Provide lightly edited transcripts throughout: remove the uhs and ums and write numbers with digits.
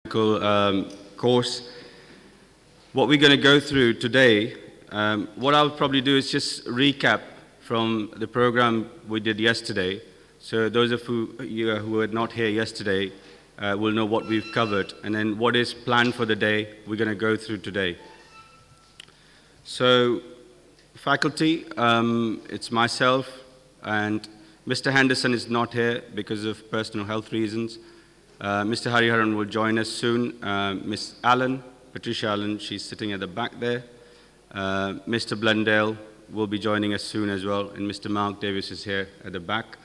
Course. What we're going to go through today, what I'll probably do is just recap from the program we did yesterday. So those of you who were not here yesterday will know what we've covered, and then what is planned for the day we're going to go through today. So faculty, it's myself, and Mr. Henderson is not here because of personal health reasons. Mr. Hariharan will join us soon. Miss Allen, Patricia Allen, she's sitting at the back there. Mr. Blundell will be joining us soon as well, and Mr. Mark Davis is here at the back.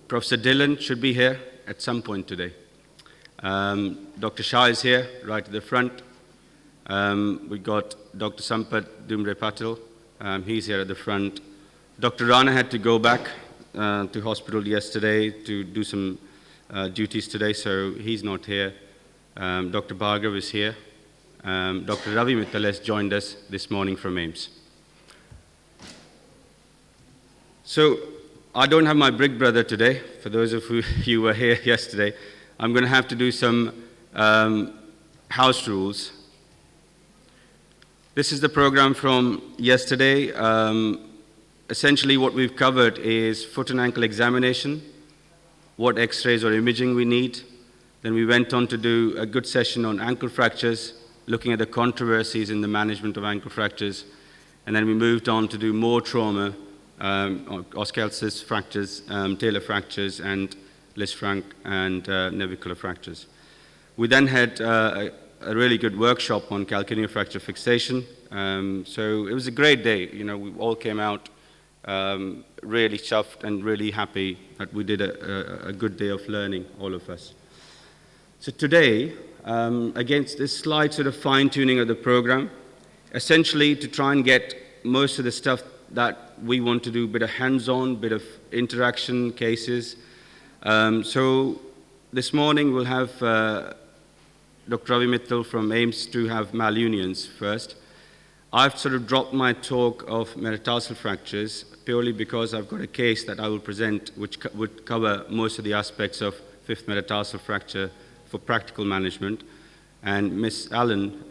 Professor Dillon should be here at some point today. Dr. Shah is here, right at the front. We got Dr. Sampath Dumre Patel, he's here at the front. Dr. Rana had to go back to hospital yesterday to do some duties today, so he's not here. Dr. Bhargav is here. Dr. Ravi Mittal has joined us this morning from AIIMS. So I don't have my big brother today. For those of you who were here yesterday, I'm going to have to do some house rules. This is the program from yesterday. Essentially what we've covered is foot and ankle examination, what x-rays or imaging we need. Then we went on to do a good session on ankle fractures, looking at the controversies in the management of ankle fractures. And then we moved on to do more trauma, Oscalsis fractures, talar fractures, and Lisfranc and navicular fractures. We then had a really good workshop on calcaneal fracture fixation. So it was a great day. You know, we all came out really chuffed and really happy that we did a good day of learning, all of us. So today, against this slight sort of fine-tuning of the program, essentially to try and get most of the stuff that we want to do, a bit of hands-on, bit of interaction cases. So this morning we'll have Dr. Ravi Mittal from AIIMS to have malunions first. I've sort of dropped my talk of metatarsal fractures purely because I've got a case that I will present which would cover most of the aspects of fifth metatarsal fracture for practical management. And Miss Allen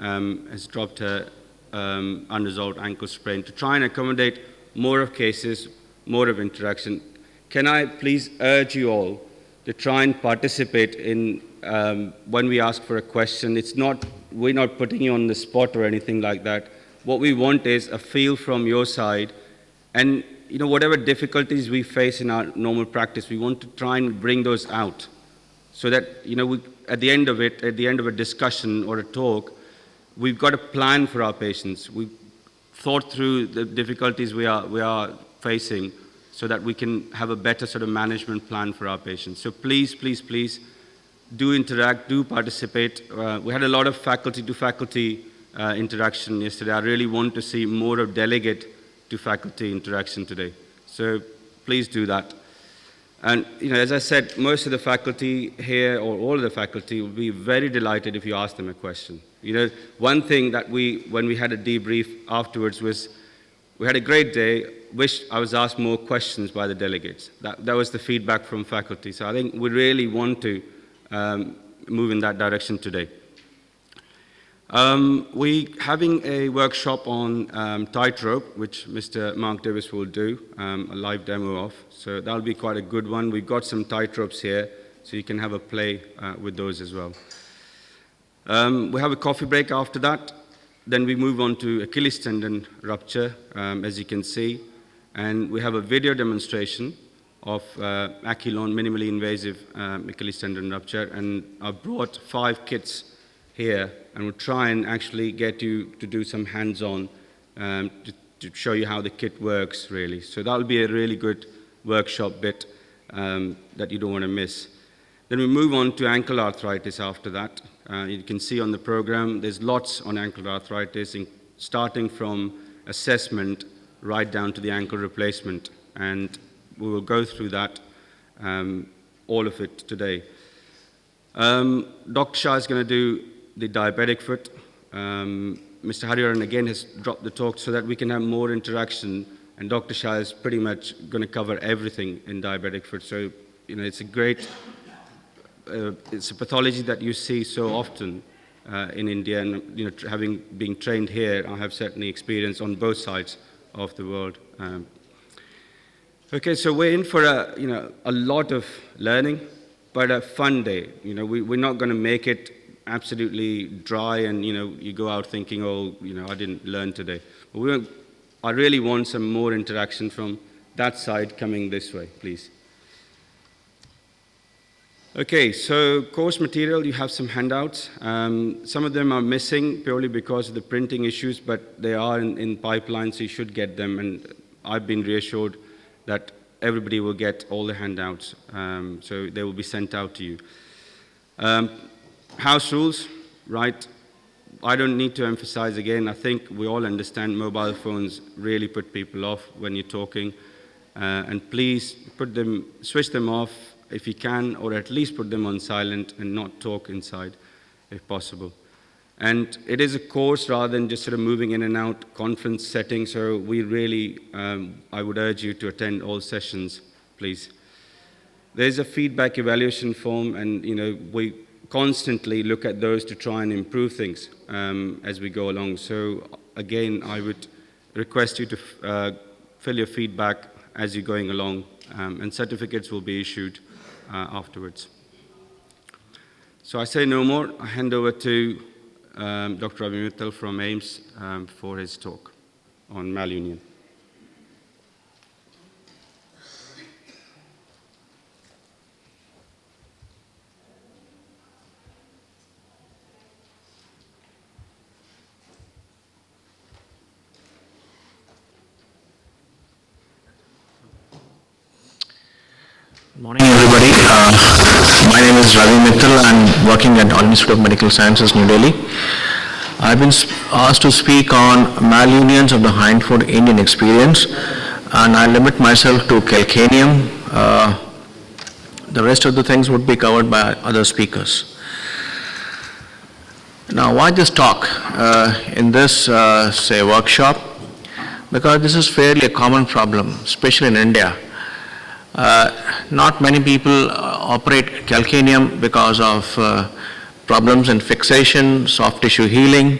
has dropped her unresolved ankle sprain to try and accommodate more of cases, more of interaction. Can I please urge you all to try and participate in when we ask for a question? We're not putting you on the spot or anything like that. What we want is a feel from your side, and you know, whatever difficulties we face in our normal practice, we want to try and bring those out, so that you know, at the end of a discussion or a talk, we've got a plan for our patients. We've thought through the difficulties we are facing, so that we can have a better sort of management plan for our patients. So please, please, please, do interact, do participate. We had a lot of faculty-to-faculty interaction yesterday. I really want to see more of delegate-to-faculty interaction today. So please do that. And you know, as I said, most of the faculty here, or all of the faculty, will be very delighted if you ask them a question. You know, one thing that when we had a debrief afterwards was, we had a great day, wish I was asked more questions by the delegates. That was the feedback from faculty. So I think we really want to move in that direction today. We're having a workshop on tightrope, which Mr. Mark Davis will do, a live demo of. So that'll be quite a good one. We've got some tightropes here, so you can have a play with those as well. We have a coffee break after that. Then we move on to Achilles tendon rupture, as you can see. And we have a video demonstration of Achilon, minimally invasive Achilles tendon rupture. And I've brought 5 kits here, and we'll try and actually get you to do some hands-on to show you how the kit works, really. So that'll be a really good workshop bit that you don't want to miss. Then we move on to ankle arthritis after that. You can see on the program, there's lots on ankle arthritis, starting from assessment right down to the ankle replacement. And we will go through that, all of it today. Dr. Shah is going to do the diabetic foot. Mr. Hariharan again has dropped the talk so that we can have more interaction, and Dr. Shah is pretty much going to cover everything in diabetic foot. So, you know, it's a great it's a pathology that you see so often in India, and having been trained here, I have certainly experienced on both sides of the world. Okay, so we're in for a lot of learning, but a fun day. We're not going to make it absolutely dry, and you go out thinking, oh, I didn't learn today. But I really want some more interaction from that side coming this way, please. Okay, so course material, you have some handouts. Some of them are missing purely because of the printing issues, but they are in pipeline, so you should get them. And I've been reassured that everybody will get all the handouts, so they will be sent out to you. House rules, right? I don't need to emphasize again. I think we all understand mobile phones really put people off when you're talking. And please switch them off if you can, or at least put them on silent and not talk inside if possible. And it is a course rather than just sort of moving in and out conference setting, so we really, I would urge you to attend all sessions, please. There's a feedback evaluation form, and we constantly look at those to try and improve things as we go along. So again, I would request you to fill your feedback as you're going along, and certificates will be issued afterwards. So I say no more. I hand over to Dr. Ravi Mittal from AIMS for his talk on malunion. Good morning, everybody. My name is Ravi Mittal. I'm working at All Institute of Medical Sciences, New Delhi. I've been asked to speak on malunions of the hindfoot Indian experience, and I limit myself to calcaneum. The rest of the things would be covered by other speakers. Now, why this talk in this, say, workshop? Because this is fairly a common problem, especially in India. Not many people operate calcaneum because of problems in fixation, soft tissue healing,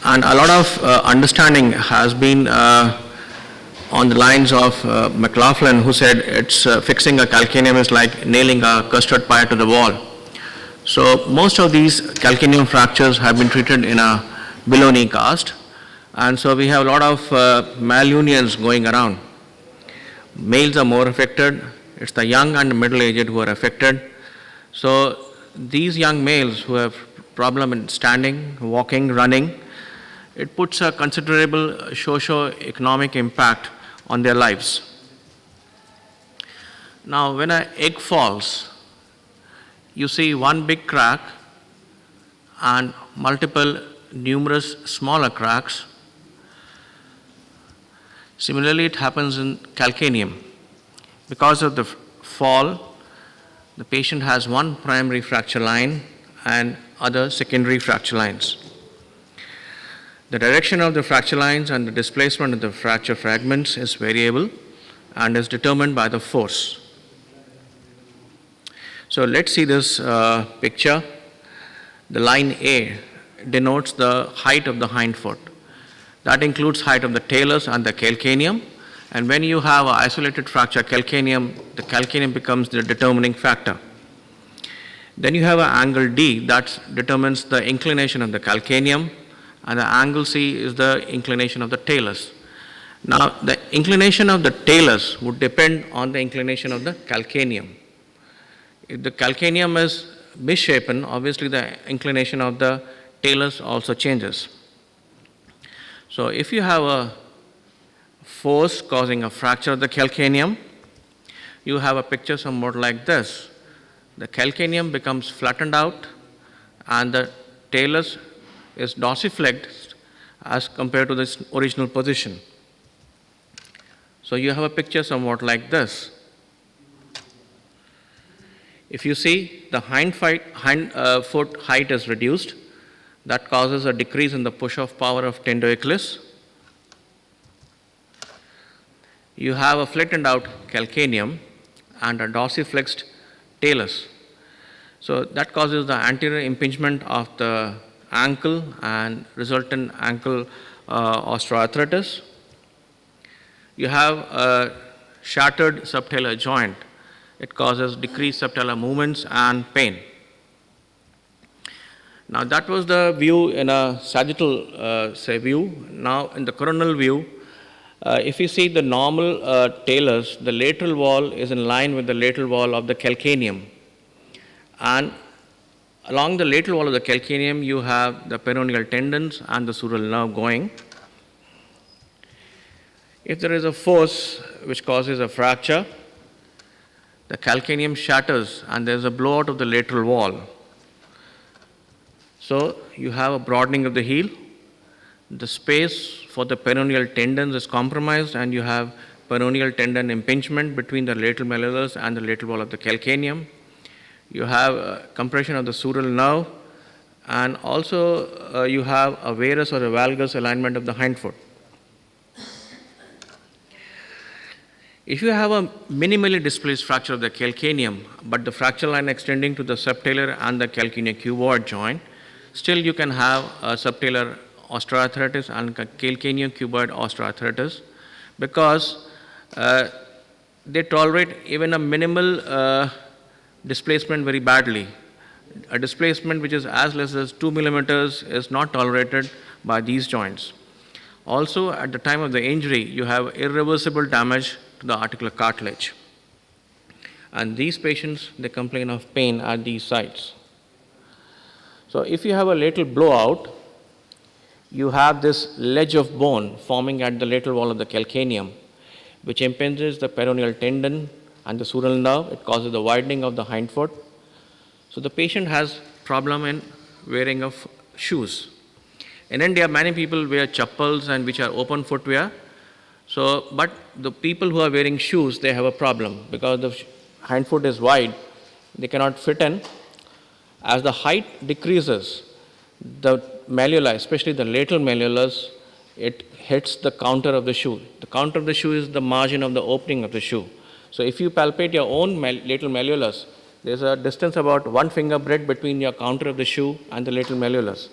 and a lot of understanding has been on the lines of McLaughlin, who said it's fixing a calcaneum is like nailing a custard pie to the wall. So most of these calcaneum fractures have been treated in a below knee cast, and so we have a lot of malunions going around. Males are more affected. It's the young and middle-aged who are affected. So these young males who have problem in standing, walking, running, it puts a considerable socio-economic impact on their lives. Now, when an egg falls, you see one big crack and numerous smaller cracks. Similarly, it happens in calcaneum. Because of the fall, the patient has one primary fracture line and other secondary fracture lines. The direction of the fracture lines and the displacement of the fracture fragments is variable and is determined by the force. So let's see this picture. The line A denotes the height of the hindfoot. That includes height of the talus and the calcaneum. And when you have an isolated fracture calcaneum, the calcaneum becomes the determining factor. Then you have an angle D that determines the inclination of the calcaneum, and the angle C is the inclination of the talus. Now, the inclination of the talus would depend on the inclination of the calcaneum. If the calcaneum is misshapen, obviously the inclination of the talus also changes. So if you have a force causing a fracture of the calcaneum, you have a picture somewhat like this. The calcaneum becomes flattened out and the talus is dorsiflexed as compared to this original position. So you have a picture somewhat like this. If you see the foot height is reduced, that causes a decrease in the push-off power of tendoachilles. You have a flattened out calcaneum and a dorsiflexed talus. So that causes the anterior impingement of the ankle and resultant ankle osteoarthritis. You have a shattered subtalar joint. It causes decreased subtalar movements and pain. Now that was the view in a sagittal view. Now in the coronal view, if you see the normal talus, the lateral wall is in line with the lateral wall of the calcaneum. And along the lateral wall of the calcaneum, you have the peroneal tendons and the sural nerve going. If there is a force which causes a fracture, the calcaneum shatters and there is a blowout of the lateral wall. So you have a broadening of the heel. The space for the peroneal tendons is compromised and you have peroneal tendon impingement between the lateral malleolus and the lateral wall of the calcaneum. You have compression of the sural nerve, and also you have a varus or a valgus alignment of the hindfoot. If you have a minimally displaced fracture of the calcaneum, but the fracture line extending to the subtalar and the calcaneocuboid joint, still you can have a subtalar osteoarthritis and calcaneocuboid osteoarthritis, because they tolerate even a minimal displacement very badly. A displacement which is as less as 2 millimeters is not tolerated by these joints. Also, at the time of the injury, you have irreversible damage to the articular cartilage. And these patients, they complain of pain at these sites. So if you have a lateral blowout, you have this ledge of bone forming at the lateral wall of the calcaneum, which impinges the peroneal tendon and the sural nerve. It causes the widening of the hindfoot. So the patient has problem in wearing of shoes. In India, many people wear chappals and which are open footwear. So, but the people who are wearing shoes, they have a problem because the hindfoot is wide. They cannot fit in. As the height decreases, the malleoli, especially the lateral malleolus, it hits the counter of the shoe. The counter of the shoe is the margin of the opening of the shoe. So if you palpate your own lateral malleolus, there's a distance about 1 finger breadth between your counter of the shoe and the lateral malleolus.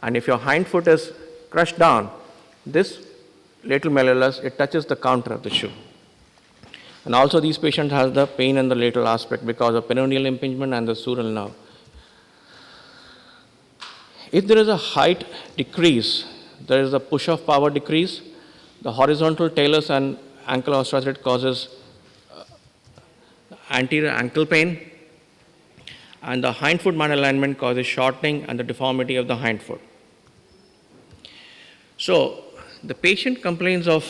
And if your hind foot is crushed down, this lateral malleolus, it touches the counter of the shoe. And also these patients have the pain in the lateral aspect because of peroneal impingement and the sural nerve. If there is a height decrease, there is a push-off power decrease, the horizontal talus and ankle osteoarthritis causes anterior ankle pain, and the hindfoot malalignment causes shortening and the deformity of the hindfoot. So the patient complains of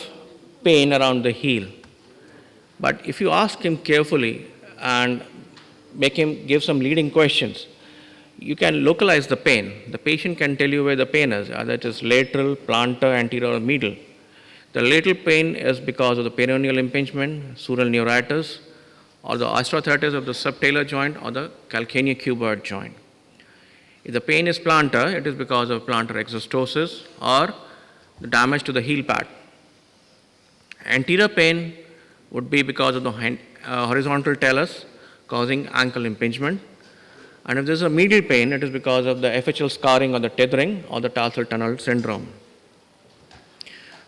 pain around the heel, but if you ask him carefully and make him give some leading questions, you can localize the pain. The patient can tell you where the pain is, whether it is lateral, plantar, anterior, or medial. The lateral pain is because of the peroneal impingement, sural neuritis, or the osteoarthritis of the subtalar joint or the calcaneocuboid joint. If the pain is plantar, it is because of plantar exostosis or the damage to the heel pad. Anterior pain would be because of the horizontal talus causing ankle impingement. And if there is a medial pain, it is because of the FHL scarring or the tethering or the tarsal tunnel syndrome.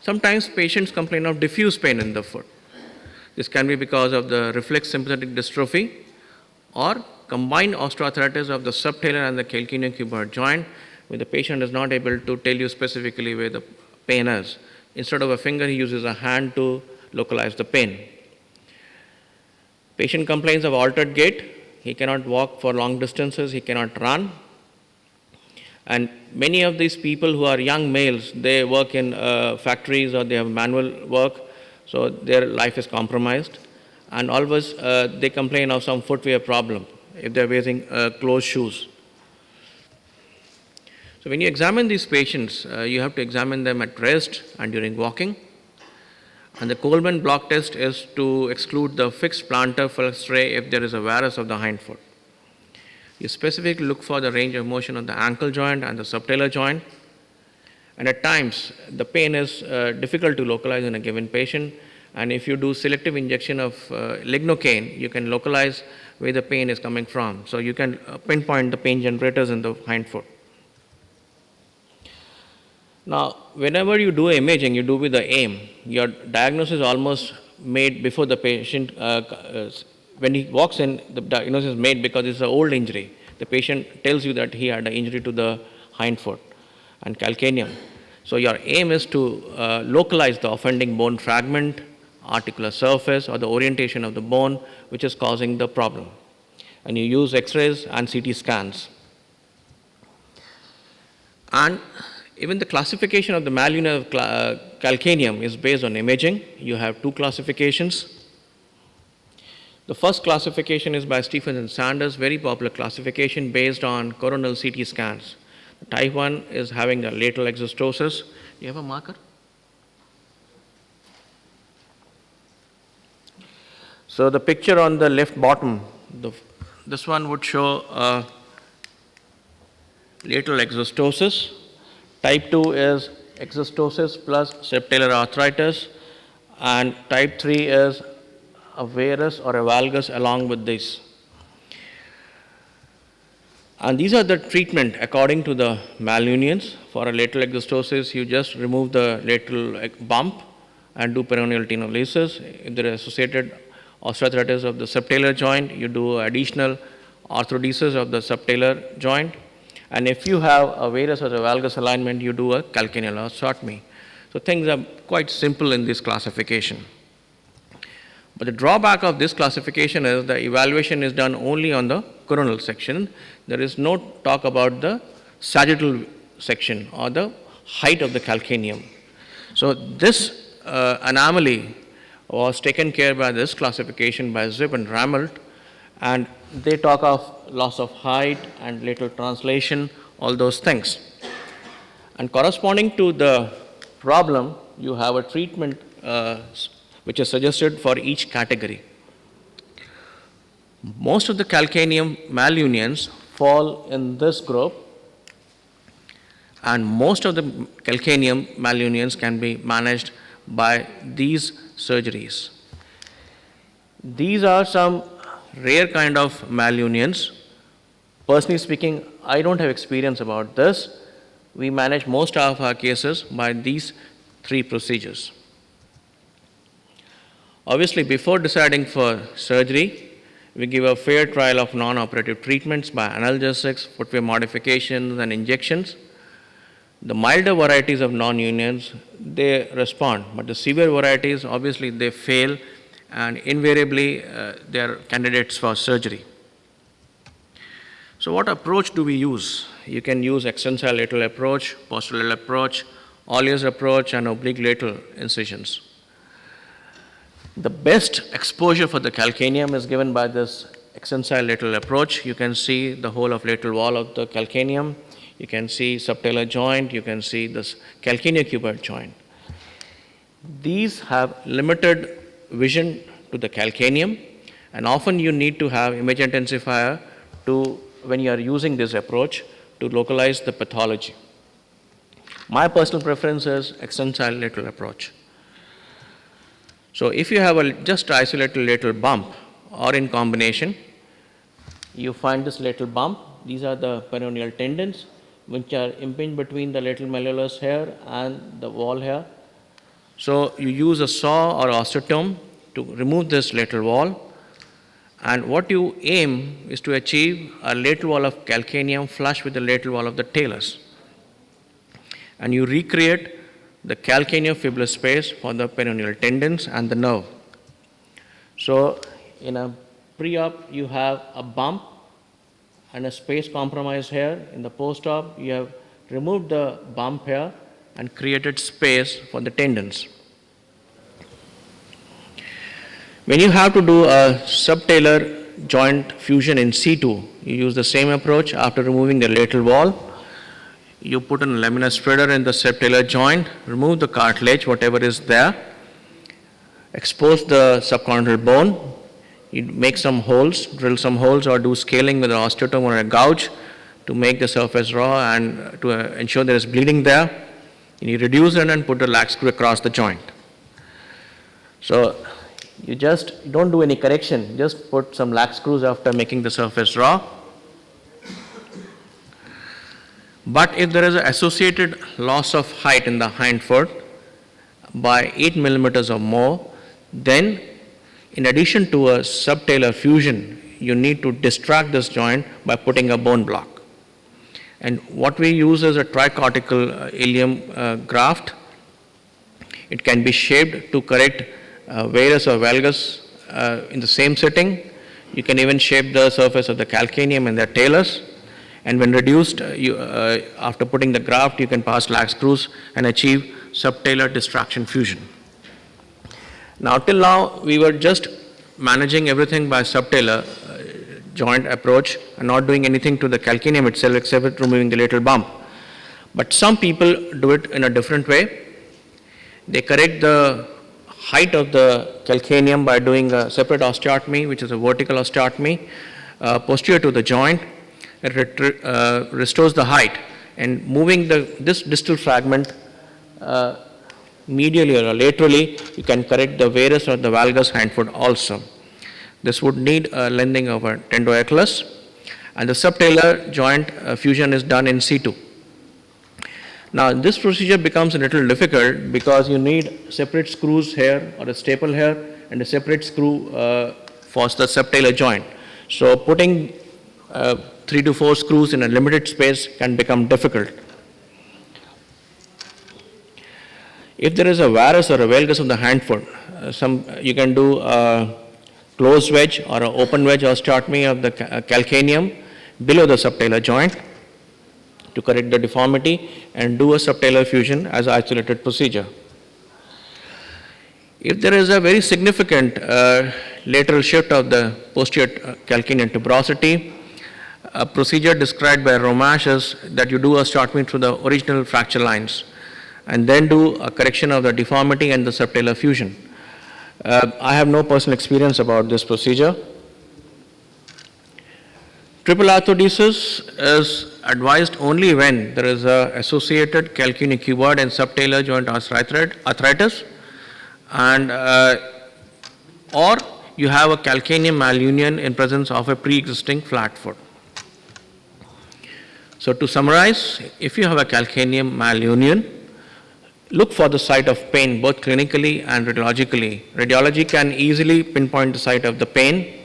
Sometimes patients complain of diffuse pain in the foot. This can be because of the reflex sympathetic dystrophy or combined osteoarthritis of the subtalar and the calcaneocuboid joint, where the patient is not able to tell you specifically where the pain is. Instead of a finger, he uses a hand to localize the pain. Patient complains of altered gait. He cannot walk for long distances. He cannot run. And many of these people who are young males, they work in factories or they have manual work, so their life is compromised. And always they complain of some footwear problem if they're wearing closed shoes. So when you examine these patients, you have to examine them at rest and during walking. And the Coleman block test is to exclude the fixed plantar flexure if there is a varus of the hindfoot. You specifically look for the range of motion of the ankle joint and the subtalar joint. And at times, the pain is difficult to localize in a given patient. And if you do selective injection of lignocaine, you can localize where the pain is coming from. So you can pinpoint the pain generators in the hindfoot. Now, whenever you do imaging, you do with the aim. Your diagnosis is almost made before the patient, when he walks in, the diagnosis is made because it's an old injury. The patient tells you that he had an injury to the hindfoot and calcaneum. So your aim is to localize the offending bone fragment, articular surface, or the orientation of the bone which is causing the problem. And you use X-rays and CT scans. And even the classification of the malunion of calcaneum is based on imaging. You have two classifications. The first classification is by Stephens and Sanders, very popular classification based on coronal CT scans. Type 1 is having a lateral exostosis. Do you have a marker? So the picture on the left bottom, this one would show lateral exostosis. Type 2 is exostosis plus subtalar arthritis, and type 3 is a varus or a valgus along with this. And these are the treatment according to the malunions. For a lateral exostosis, you just remove the lateral bump and do peroneal tenolysis. If there is associated osteoarthritis of the subtalar joint, you do additional arthrodesis of the subtalar joint. And if you have a varus or a valgus alignment, you do a calcaneal osteotomy. So things are quite simple in this classification. But the drawback of this classification is the evaluation is done only on the coronal section. There is no talk about the sagittal section or the height of the calcaneum. So this anomaly was taken care by this classification by Zip and Rammelt, and they talk of loss of height and lateral translation, all those things. And corresponding to the problem, you have a treatment which is suggested for each category. Most of the calcaneum malunions fall in this group, and most of the calcaneum malunions can be managed by these surgeries. These are some rare kind of malunions. Personally speaking, I don't have experience about this. We manage most of our cases by these three procedures. Obviously, before deciding for surgery, we give a fair trial of non-operative treatments by analgesics, footwear modifications, and injections. The milder varieties of non-unions, they respond, but the severe varieties, obviously, they fail, and invariably, they are candidates for surgery. So what approach do we use? You can use extensile lateral approach, posterolateral approach, Olliers approach, and oblique lateral incisions. The best exposure for the calcaneum is given by this extensile lateral approach. You can see the whole of lateral wall of the calcaneum. You can see subtalar joint. You can see this calcaneocuboid joint. These have limited vision to the calcaneum, and often you need to have image intensifier when you are using this approach to localize the pathology. My personal preference is extensile lateral approach. So if you have a just isolated lateral bump or in combination, you find this lateral bump. These are the peroneal tendons which are impinged between the lateral malleolus here and the wall here. So you use a saw or osteotome to remove this lateral wall, and what you aim is to achieve a lateral wall of calcaneum flush with the lateral wall of the talus. And you recreate the calcaneofibular space for the peroneal tendons and the nerve. So in a pre-op, you have a bump and a space compromise here. In the post-op, you have removed the bump here and created space for the tendons. When you have to do a subtalar joint fusion in situ, you use the same approach. After removing the lateral wall, you put a laminar spreader in the subtalar joint, remove the cartilage, whatever is there, expose the subchondral bone, you make some holes, drill some holes, or do scaling with an osteotome or a gouge to make the surface raw and to ensure there is bleeding there. You reduce it and put a lax screw across the joint. So You don't do any correction, just put some lax screws after making the surface raw. But if there is an associated loss of height in the hind foot by 8 millimeters or more, then in addition to a subtalar fusion, you need to distract this joint by putting a bone block. And what we use is a tricortical ilium graft. It can be shaped to correct varus or valgus in the same sitting. You can even shape the surface of the calcaneum and their talus. And when reduced, after putting the graft, you can pass lax screws and achieve subtalar distraction fusion. Now, till now, we were just managing everything by subtalar joint approach and not doing anything to the calcaneum itself except removing the lateral bump. But some people do it in a different way. They correct the height of the calcaneum by doing a separate osteotomy, which is a vertical osteotomy, posterior to the joint. It restores the height, and moving this distal fragment medially or laterally, you can correct the varus or the valgus hindfoot also. This would need a lengthening of a tendoachilles, and the subtalar joint fusion is done in situ. Now, this procedure becomes a little difficult because you need separate screws here or a staple here and a separate screw for the subtalar joint. So, putting 3 to 4 screws in a limited space can become difficult. If there is a varus or a valgus of the hindfoot, you can do a closed wedge or an open wedge osteotomy of the calcaneum below the subtalar joint to correct the deformity and do a subtalar fusion as an isolated procedure. If there is a very significant lateral shift of the posterior calcaneal tuberosity, a procedure described by Romash is that you do a osteotomy through the original fracture lines and then do a correction of the deformity and the subtalar fusion. I have no personal experience about this procedure. Triple arthrodesis is advised only when there is an associated calcaneocuboid and subtalar joint arthritis, and or you have a calcaneum malunion in presence of a pre-existing flat foot. So to summarize, if you have a calcaneum malunion, look for the site of pain both clinically and radiologically. Radiology can easily pinpoint the site of the pain.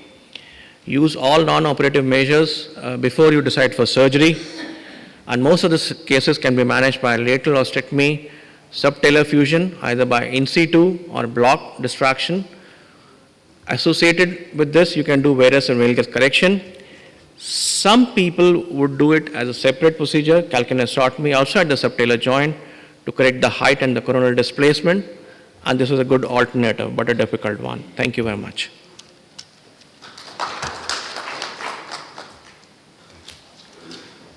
Use all non-operative measures before you decide for surgery. And most of the cases can be managed by lateral osteotomy, subtalar fusion, either by in situ or block distraction. Associated with this, you can do varus and valgus correction. Some people would do it as a separate procedure, calcaneostomy outside the subtalar joint to correct the height and the coronal displacement, and this is a good alternative, but a difficult one. Thank you very much.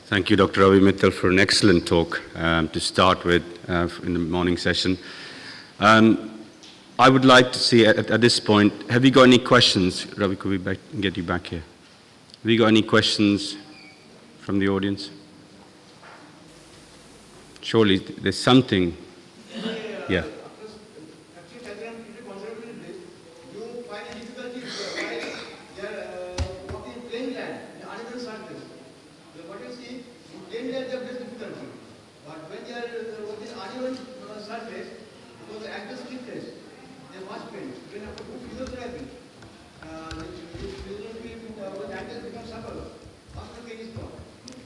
Thank you, Dr. Ravi Mittal, for an excellent talk to start with in the morning session. I would like to see at this point, have you got any questions? Ravi, could we get you back here? Have you got any questions from the audience? Surely there's something. Yeah.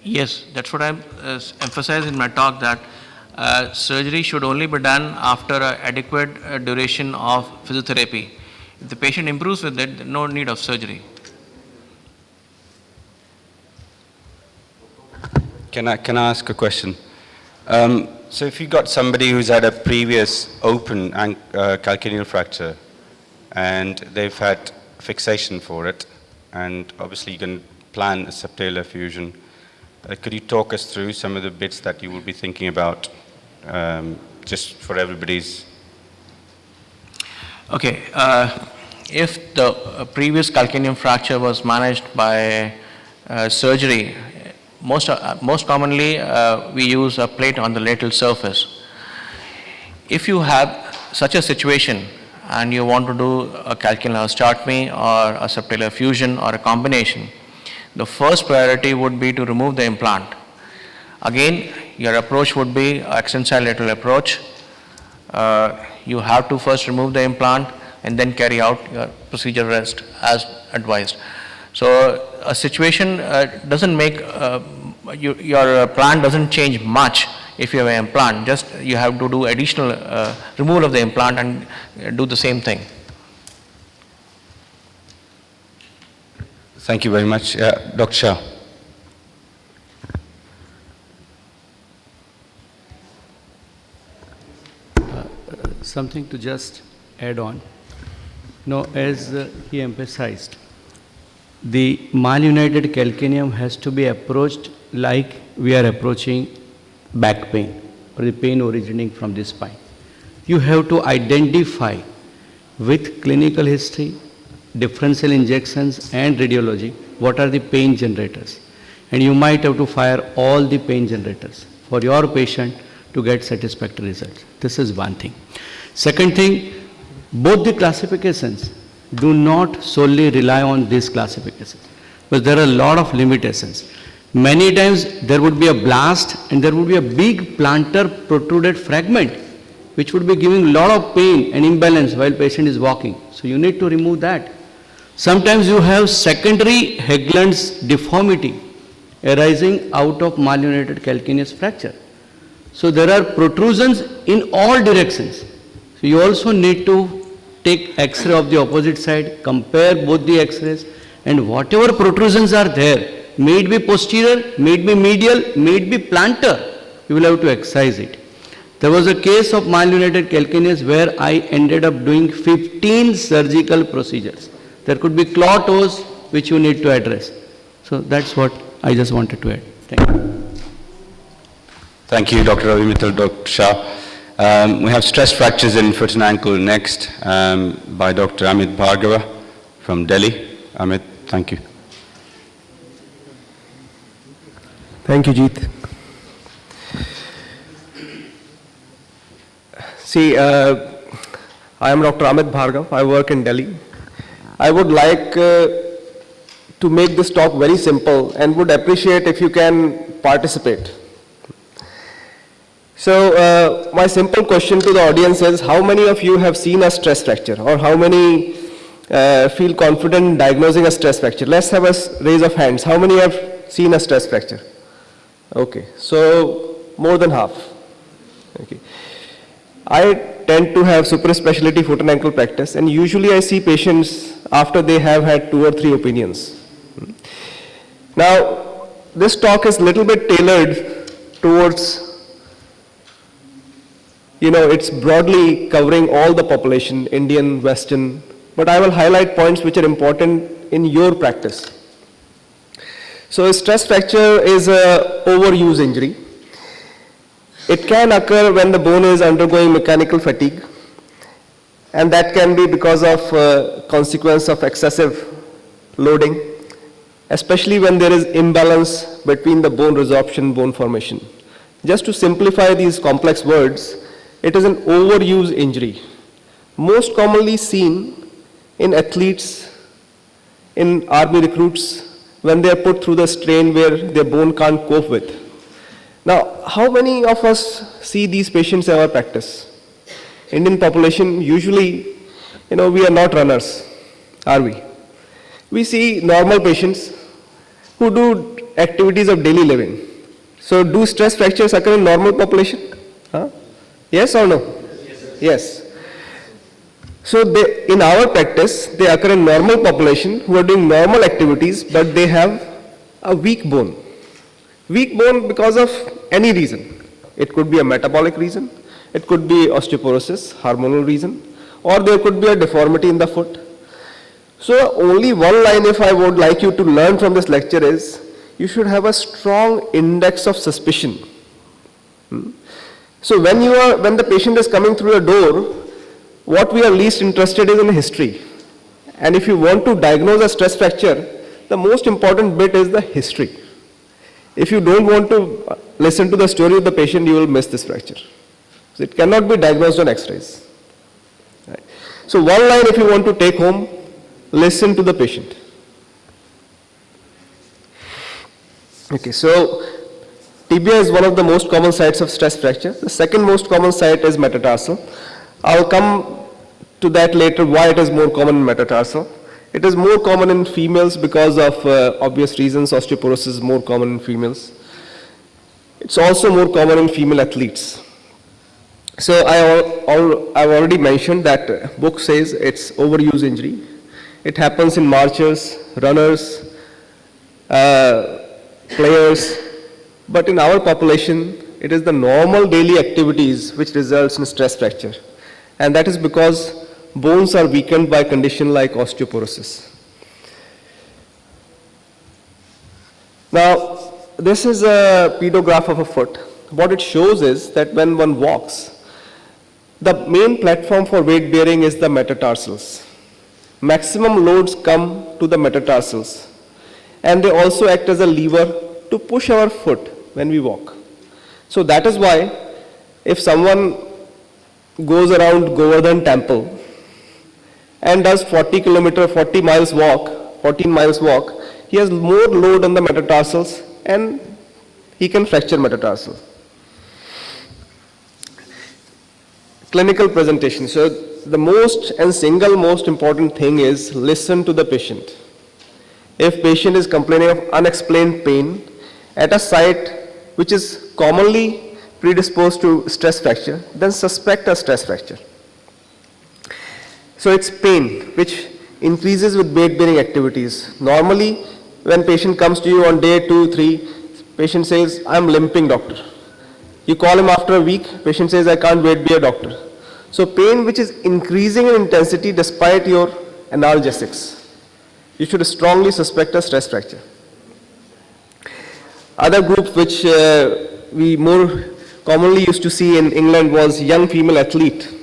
Yes, that's what I emphasized in my talk, that surgery should only be done after an adequate duration of physiotherapy. If the patient improves with it, no need of surgery. Can I ask a question? So if you got somebody who's had a previous open calcaneal fracture and they've had fixation for it, and obviously you can plan a subtalar fusion, could you talk us through some of the bits that you will be thinking about, just for everybody's? Okay, if the previous calcaneum fracture was managed by surgery, most commonly we use a plate on the lateral surface. If you have such a situation and you want to do a calcaneal osteotomy or a subtalar fusion or a combination, the first priority would be to remove the implant. Again, your approach would be extensile lateral approach. You have to first remove the implant and then carry out your procedure rest as advised. So a situation doesn't make, your plan doesn't change much if you have an implant, just you have to do additional removal of the implant and do the same thing. Thank you very much. Dr. Shah. Something to just add on. Now, as he emphasized, the malunited calcaneum has to be approached like we are approaching back pain or the pain originating from the spine. You have to identify with clinical history, differential injections and radiology what are the pain generators. And you might have to fire all the pain generators for your patient to get satisfactory results. This is one thing. Second thing, both the classifications do not solely rely on these classifications, but there are a lot of limitations. Many times there would be a blast and there would be a big plantar protruded fragment which would be giving a lot of pain and imbalance while patient is walking. So you need to remove that. Sometimes you have secondary Haglund's deformity arising out of malunited calcaneus fracture. So there are protrusions in all directions. So you also need to take X-ray of the opposite side, compare both the X-rays, and whatever protrusions are there, may it be posterior, may it be medial, may it be plantar, you will have to excise it. There was a case of malunited calcaneus where I ended up doing 15 surgical procedures. There could be clot-O's which you need to address. So that's what I just wanted to add. Thank you. Thank you, Dr. Ravi Mittal, Dr. Shah. We have stress fractures in foot and ankle next by Dr. Amit Bhargava from Delhi. Amit, thank you. Thank you, Jeet. See, I am Dr. Amit Bhargav. I work in Delhi. I would like to make this talk very simple and would appreciate if you can participate. So, my simple question to the audience is, how many of you have seen a stress fracture, or how many feel confident in diagnosing a stress fracture? Let's have a raise of hands. How many have seen a stress fracture? Okay, so more than half. Okay. I tend to have super specialty foot and ankle practice, and usually I see patients after they have had 2 or 3 opinions. Now, this talk is a little bit tailored towards, it's broadly covering all the population, Indian, Western, but I will highlight points which are important in your practice. So a stress fracture is an overuse injury. It can occur when the bone is undergoing mechanical fatigue, and that can be because of consequence of excessive loading, especially when there is imbalance between the bone resorption and bone formation. Just to simplify these complex words, it is an overuse injury, most commonly seen in athletes, in army recruits, when they are put through the strain where their bone can't cope with. Now, how many of us see these patients in our practice? Indian population, usually, we are not runners, are we? We see normal patients who do activities of daily living. So, do stress fractures occur in normal population? Huh? Yes or no? Yes. So, in our practice, they occur in normal population who are doing normal activities, but they have a weak bone. Weak bone because of any reason. It could be a metabolic reason, it could be osteoporosis, hormonal reason, or there could be a deformity in the foot. So only one line if I would like you to learn from this lecture is, you should have a strong index of suspicion. So when the patient is coming through the door, what we are least interested in history. And if you want to diagnose a stress fracture, the most important bit is the history. If you don't want to listen to the story of the patient, you will miss this fracture. So it cannot be diagnosed on X-rays. Right. So one line if you want to take home, listen to the patient. Okay, so tibia is one of the most common sites of stress fracture. The second most common site is metatarsal. I'll come to that later, why it is more common in metatarsal. It is more common in females because of obvious reasons. Osteoporosis is more common in females. It's also more common in female athletes. So I've already mentioned that book says it's overuse injury. It happens in marchers, runners, players, but in our population, it is the normal daily activities which results in stress fracture. And that is because bones are weakened by condition like osteoporosis. Now, this is a pedograph of a foot. What it shows is that when one walks, the main platform for weight bearing is the metatarsals. Maximum loads come to the metatarsals, and they also act as a lever to push our foot when we walk. So that is why if someone goes around Govardhan temple and does 14 miles walk, he has more load on the metatarsals and he can fracture metatarsal. Clinical presentation. So the most and single most important thing is listen to the patient. If patient is complaining of unexplained pain at a site which is commonly predisposed to stress fracture, then suspect a stress fracture. So it's pain which increases with weight bearing activities. Normally, when patient comes to you on day 2, 3, patient says, I'm limping, doctor. You call him after a week, patient says, I can't weight bear, doctor. So pain which is increasing in intensity despite your analgesics. You should strongly suspect a stress fracture. Other group which we more commonly used to see in England was young female athlete.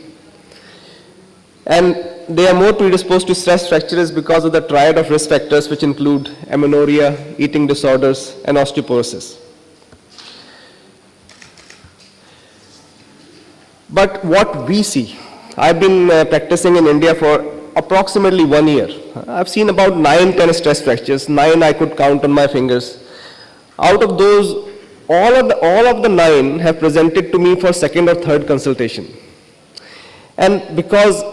And they are more predisposed to stress fractures because of the triad of risk factors which include amenorrhea, eating disorders, and osteoporosis. But what we see, I've been practicing in India for approximately 1 year. I've seen about 9-10 stress fractures, 9 I could count on my fingers. Out of those, all of the 9 have presented to me for second or third consultation. And because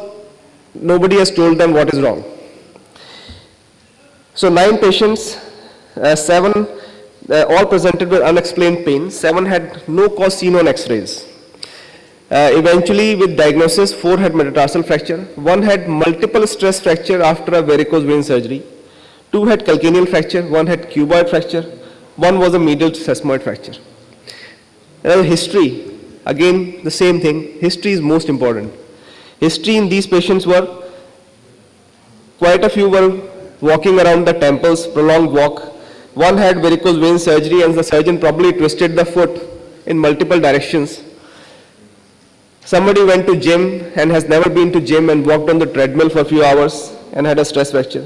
nobody has told them what is wrong. So 9 patients, 7 all presented with unexplained pain, 7 had no cause seen on x-rays. Eventually with diagnosis, 4 had metatarsal fracture, 1 had multiple stress fracture after a varicose vein surgery, 2 had calcaneal fracture, 1 had cuboid fracture, 1 was a medial sesamoid fracture. History, again the same thing, history is most important. History in these patients were, quite a few were walking around the temples, prolonged walk. 1 had varicose vein surgery and the surgeon probably twisted the foot in multiple directions. Somebody went to gym and has never been to gym and walked on the treadmill for a few hours and had a stress fracture.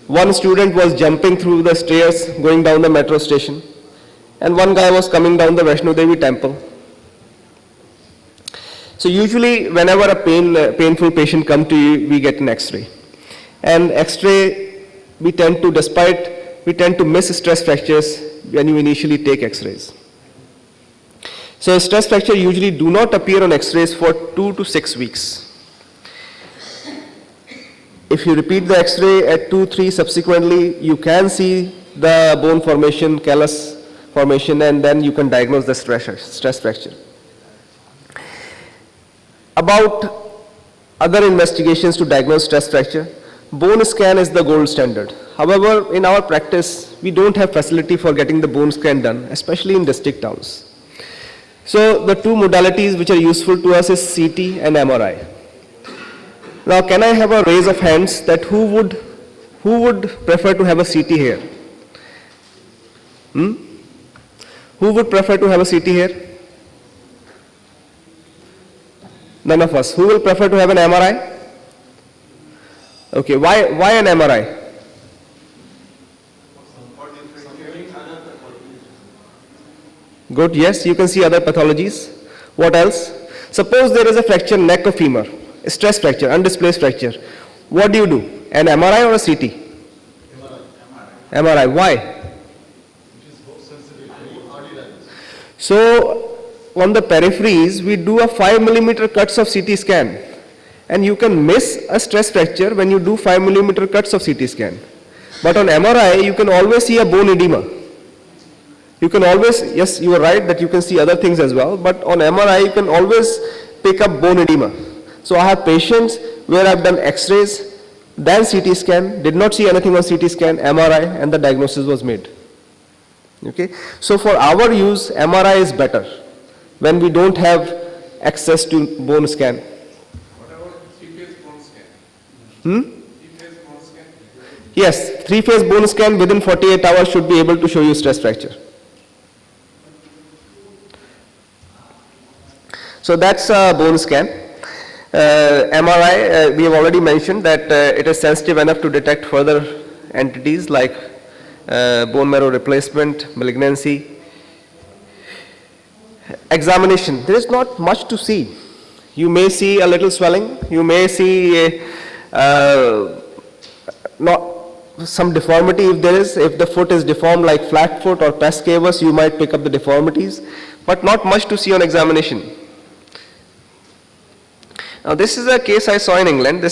1 student was jumping through the stairs going down the metro station, and 1 guy was coming down the Vaishno Devi temple. So usually whenever a painful patient comes to you, we get an x-ray. And x-ray, we tend to miss stress fractures when you initially take x-rays. So stress fracture usually do not appear on x-rays for 2 to 6 weeks. If you repeat the x-ray at 2, 3 subsequently, you can see the bone formation, callus formation, and then you can diagnose the stress fracture. About other investigations to diagnose stress fracture, bone scan is the gold standard. However, in our practice, we don't have facility for getting the bone scan done, especially in district towns. So the 2 modalities which are useful to us is CT and MRI. Now, can I have a raise of hands that who would prefer to have a CT here? Who would prefer to have a CT here? None of us. Who will prefer to have an MRI? Okay, why an MRI? Good, yes, you can see other pathologies. What else? Suppose there is a fracture neck of femur. stress fracture, undisplaced fracture, what do you do? An MRI or a CT? MRI. Why? So, on the peripheries, we do a 5 millimeter cuts of CT scan. And you can miss a stress fracture when you do 5 millimeter cuts of CT scan. But on MRI, you can always see a bone edema. You can always, yes, you are right that you can see other things as well, but on MRI, you can always pick up bone edema. So I have patients where I've done X-rays, then CT scan, did not see anything on CT scan, MRI, and the diagnosis was made. Okay? So for our use, MRI is better when we don't have access to bone scan. What about three-phase bone scan? Three-phase bone scan? Yes, three-phase bone scan within 48 hours should be able to show you stress fracture. So that's a bone scan. MRI, we have already mentioned that it is sensitive enough to detect further entities like bone marrow replacement, malignancy. Examination, there is not much to see. You may see a little swelling, you may see some deformity if there is. If the foot is deformed like flat foot or pes cavus, you might pick up the deformities, but not much to see on examination. Now this is a case I saw in England.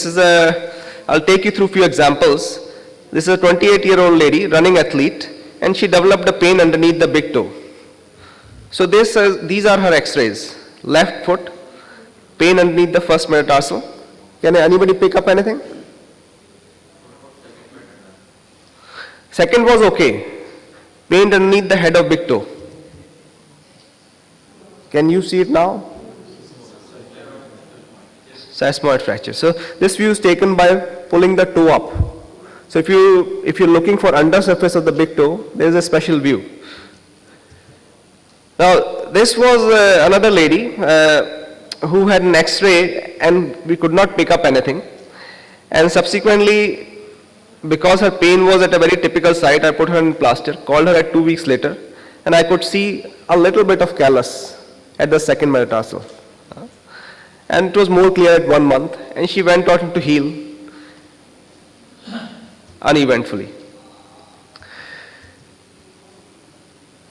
I'll take you through a few examples. This is a 28-year-old lady, running athlete, and she developed a pain underneath the big toe. So these are her X-rays. Left foot, pain underneath the first metatarsal. Can anybody pick up anything? Second was okay. Pain underneath the head of big toe. Can you see it now? Sesamoid fracture. So this view is taken by pulling the toe up. So if you're looking for undersurface of the big toe, there is a special view. Now this was another lady who had an X-ray and we could not pick up anything. And subsequently, because her pain was at a very typical site, I put her in plaster, called her at 2 weeks later, and I could see a little bit of callus at the second metatarsal. And it was more clear at 1 month, and she went on to heal uneventfully.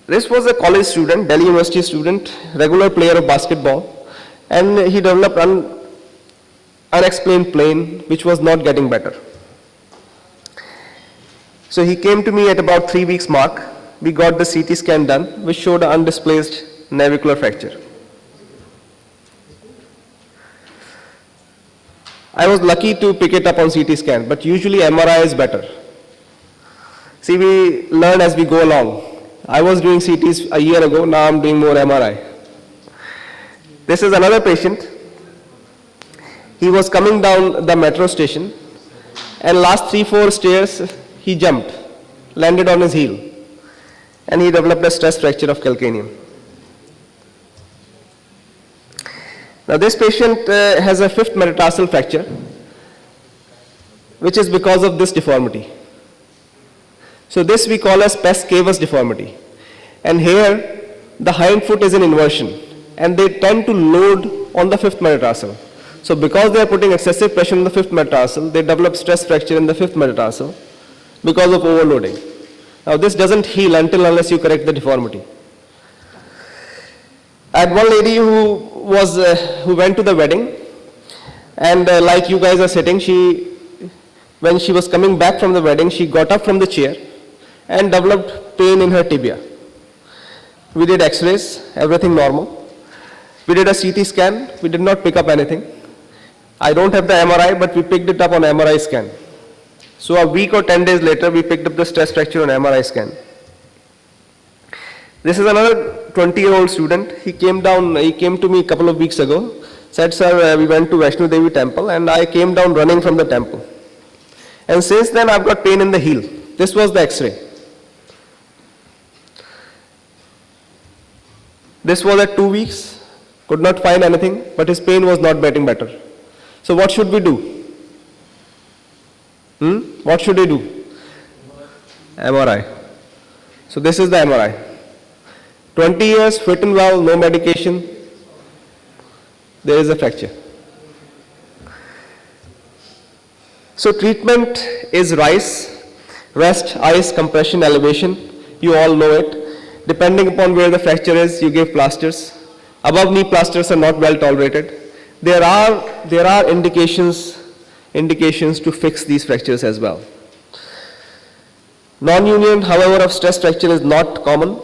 This was a college student, Delhi University student, regular player of basketball, and he developed unexplained pain which was not getting better. So he came to me at about 3 weeks mark. We got the CT scan done, which showed an undisplaced navicular fracture. I was lucky to pick it up on CT scan, but usually MRI is better. See, we learn as we go along. I was doing CTs a year ago, now I'm doing more MRI. This is another patient. He was coming down the metro station, and last 3-4 stairs he jumped, landed on his heel, and he developed a stress fracture of calcaneum. Now this patient has a 5th metatarsal fracture, which is because of this deformity. So this we call as pes cavus deformity. And here the hind foot is in inversion, and they tend to load on the 5th metatarsal. So because they are putting excessive pressure on the 5th metatarsal, they develop stress fracture in the 5th metatarsal because of overloading. Now this doesn't heal unless you correct the deformity. I had one lady who went to the wedding, and like you guys are sitting, when she was coming back from the wedding, she got up from the chair and developed pain in her tibia. We did X-rays, everything normal. We did a CT scan, we did not pick up anything. I don't have the MRI, but we picked it up on MRI scan. So a week or 10 days later, we picked up the stress fracture on MRI scan. This is another 20-year-old student. He came to me a couple of weeks ago, said, sir, we went to Vaishno Devi temple, and I came down running from the temple. And since then, I've got pain in the heel. This was the X-ray. This was at 2 weeks, could not find anything, but his pain was not getting better. So what should we do? What should we do? MRI. So this is the MRI. 20 years, fit and well, no medication. There is a fracture. So treatment is rest, ice, compression, elevation. You all know it. Depending upon where the fracture is, you give plasters. Above knee plasters are not well tolerated. There are indications to fix these fractures as well. Non-union, however, of stress fracture is not common.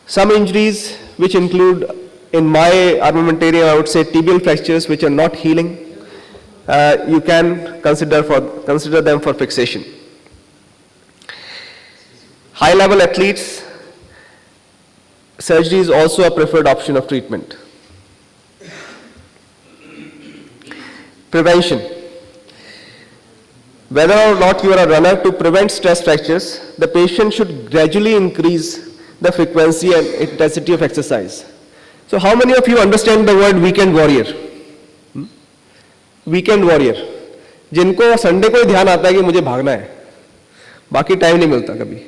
Some injuries which include, in my armamentarium, I would say tibial fractures which are not healing, you can consider them for fixation. High-level athletes, surgery is also a preferred option of treatment. Prevention. Whether or not you are a runner, to prevent stress fractures, the patient should gradually increase the frequency and intensity of exercise. So how many of you understand the word weekend warrior? Weekend warrior. जिनको Sunday को ही ध्यान आता है कि मुझे भागना है, बाकी टाइम नहीं मिलता कभी.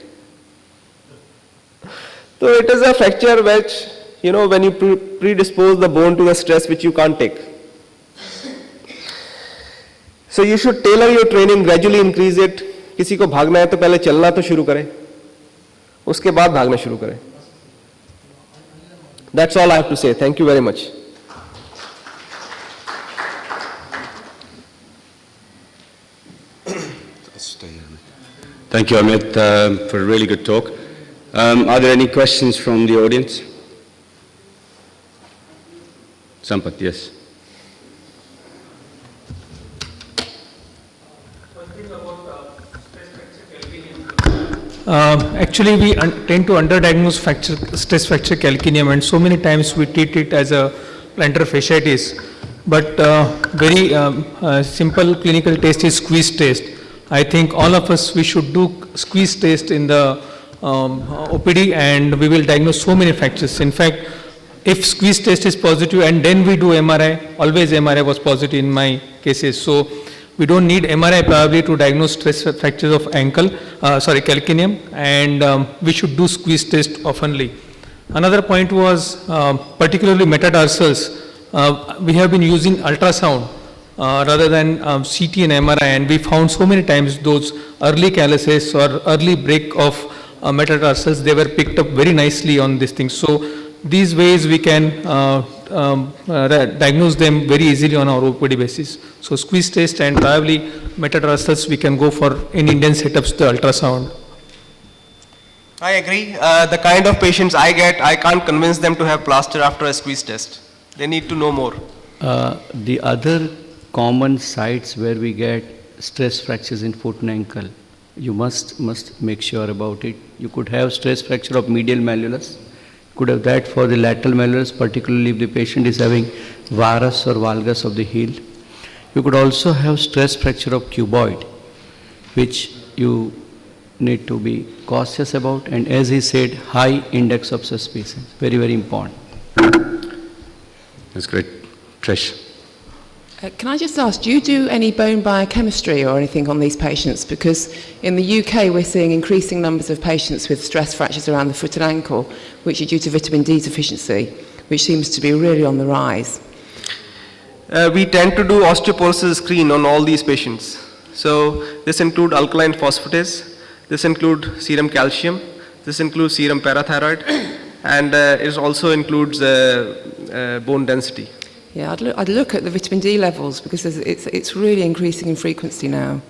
So it is a fracture which, when you predispose the bone to the stress which you can't take. So you should tailor your training, gradually increase it. किसी को भागना है तो पहले चलना तो शुरू करें, उसके बाद भागना शुरू करें. That's all I have to say. Thank you very much. Thank you, Amit, for a really good talk. Are there any questions from the audience? Sampath, yes. Actually, we tend to underdiagnose stress fracture calcaneum, and so many times we treat it as a plantar fasciitis. But very simple clinical test is squeeze test. I think all of us, we should do squeeze test in the OPD, and we will diagnose so many fractures. In fact, if squeeze test is positive and then we do MRI, always MRI was positive in my cases. So we don't need MRI probably to diagnose stress fractures of calcaneum, and we should do squeeze test oftenly. Another point was particularly metatarsals. We have been using ultrasound rather than CT and MRI, and we found so many times those early calluses or early break of metatarsals, they were picked up very nicely on these things. So these ways we can diagnose them very easily on our OPD basis. So squeeze test and probably metatarsals we can go for in Indian setups, the ultrasound. I agree. The kind of patients I get, I can't convince them to have plaster after a squeeze test. They need to know more. The other common sites where we get stress fractures in foot and ankle, you must make sure about it. You could have stress fracture of medial malleolus. Could have that for the lateral malleolus, particularly if the patient is having varus or valgus of the heel. You could also have stress fracture of cuboid, which you need to be cautious about, and as he said, high index of suspicion, very, very important. That's great. Trish. Can I just ask, do you do any bone biochemistry or anything on these patients? Because in the UK we're seeing increasing numbers of patients with stress fractures around the foot and ankle, which are due to vitamin D deficiency, which seems to be really on the rise. We tend to do osteoporosis screen on all these patients. So this includes alkaline phosphatase, this includes serum calcium, this includes serum parathyroid, and it also includes bone density. Yeah, I'd look at the vitamin D levels because it's really increasing in frequency now.